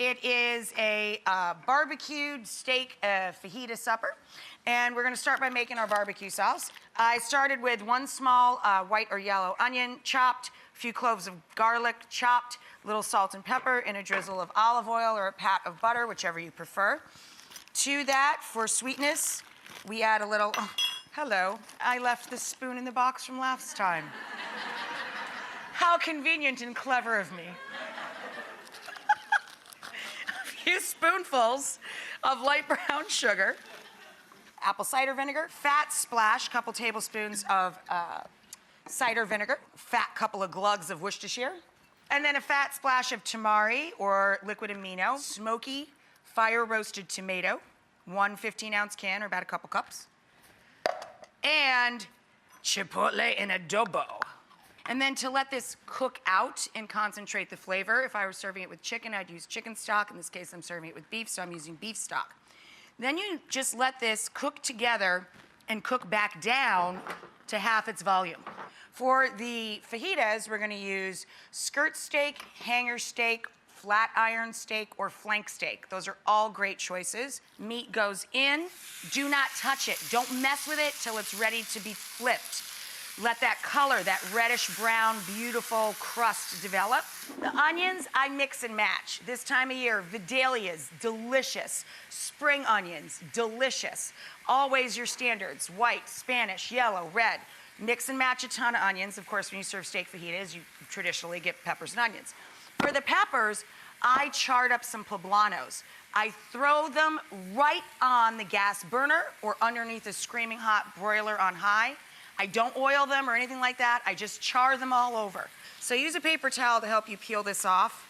It is a barbecued steak fajita supper. And we're gonna start by making our barbecue sauce. I started with 1 small white or yellow onion, chopped, a few cloves of garlic, chopped, a little salt and pepper, and a drizzle of olive oil or a pat of butter, whichever you prefer. To that, for sweetness, we add a little, oh, hello, I left the spoon in the box from last time. How convenient and clever of me. A few spoonfuls of light brown sugar, apple cider vinegar, fat splash, couple tablespoons of cider vinegar, fat couple of glugs of Worcestershire, and then a fat splash of tamari or liquid amino, smoky fire roasted tomato, 1 15-ounce can or about a couple cups, and chipotle in adobo. And then to let this cook out and concentrate the flavor, if I were serving it with chicken, I'd use chicken stock. In this case, I'm serving it with beef, so I'm using beef stock. Then you just let this cook together and cook back down to half its volume. For the fajitas, we're gonna use skirt steak, hanger steak, flat iron steak, or flank steak. Those are all great choices. Meat goes in, do not touch it. Don't mess with it till it's ready to be flipped. Let that color, that reddish brown, beautiful crust develop. The onions, I mix and match. This time of year, Vidalias, delicious. Spring onions, delicious. Always your standards, white, Spanish, yellow, red. Mix and match a ton of onions. Of course, when you serve steak fajitas, you traditionally get peppers and onions. For the peppers, I charred up some poblanos. I throw them right on the gas burner or underneath a screaming hot broiler on high. I don't oil them or anything like that. I just char them all over. So use a paper towel to help you peel this off.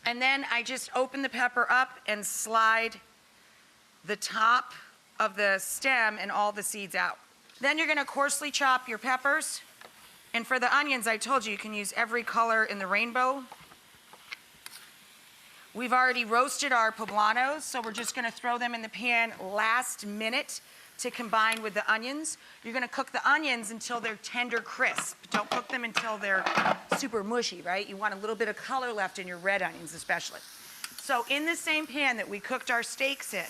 And then I just open the pepper up and slide the top of the stem and all the seeds out. Then you're gonna coarsely chop your peppers. And for the onions, I told you, you can use every color in the rainbow. We've already roasted our poblanos, so we're just gonna throw them in the pan last minute to combine with the onions. You're gonna cook the onions until they're tender crisp. Don't cook them until they're super mushy, right? You want a little bit of color left in your red onions especially. So in the same pan that we cooked our steaks in,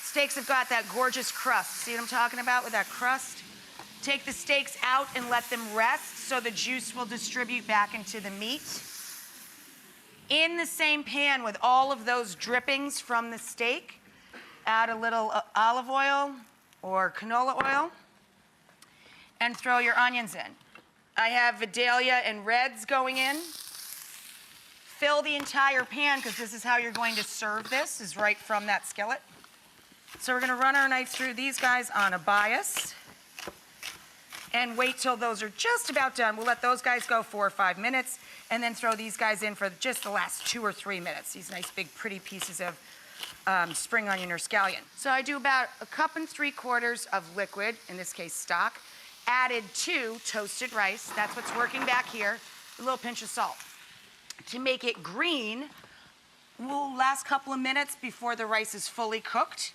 steaks have got that gorgeous crust. See what I'm talking about with that crust? Take the steaks out and let them rest so the juice will distribute back into the meat. In the same pan with all of those drippings from the steak, add a little olive oil or canola oil and throw your onions in. I have Vidalia and reds going in. Fill the entire pan because this is how you're going to serve this, is right from that skillet. So we're gonna run our knife through these guys on a bias and wait till those are just about done. We'll let those guys go 4 or 5 minutes and then throw these guys in for just the last 2 or 3 minutes. These nice big pretty pieces of spring onion or scallion. So I do about 1 3/4 cups of liquid, in this case stock, added to toasted rice. That's what's working back here. A little pinch of salt. To make it green, last couple of minutes before the rice is fully cooked,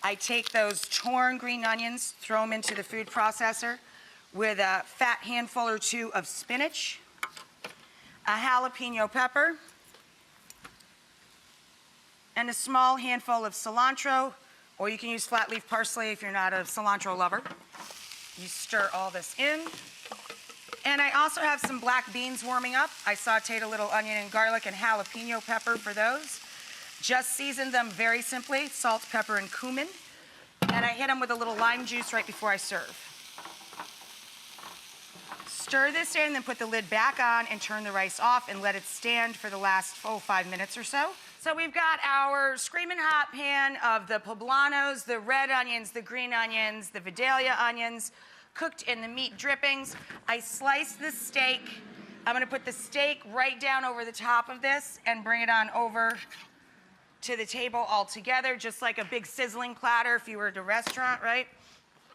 I take those torn green onions, throw them into the food processor with a fat handful or 2 of spinach, a jalapeno pepper, and a small handful of cilantro, or you can use flat leaf parsley if you're not a cilantro lover. You stir all this in. And I also have some black beans warming up. I sauteed a little onion and garlic and jalapeno pepper for those. Just seasoned them very simply, salt, pepper, and cumin. And I hit them with a little lime juice right before I serve. Stir this in, then put the lid back on and turn the rice off and let it stand for the last 5 minutes or so. So we've got our screaming hot pan of the poblanos, the red onions, the green onions, the Vidalia onions, cooked in the meat drippings. I sliced the steak. I'm gonna put the steak right down over the top of this and bring it on over to the table all together, just like a big sizzling platter if you were at a restaurant, right?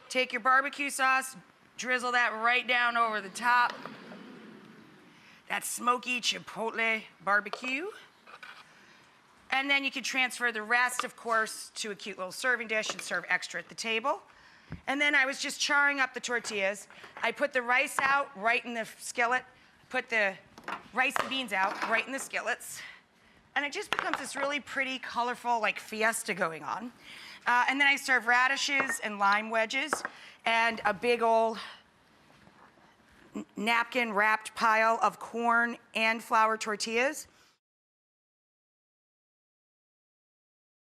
Take your barbecue sauce, drizzle that right down over the top. That smoky chipotle barbecue. And then you can transfer the rest, of course, to a cute little serving dish and serve extra at the table. And then I was just charring up the tortillas. I put the rice out right in the skillet, put the rice and beans out right in the skillets. And it just becomes this really pretty, colorful, like fiesta going on. And then I serve radishes and lime wedges and a big old napkin wrapped pile of corn and flour tortillas.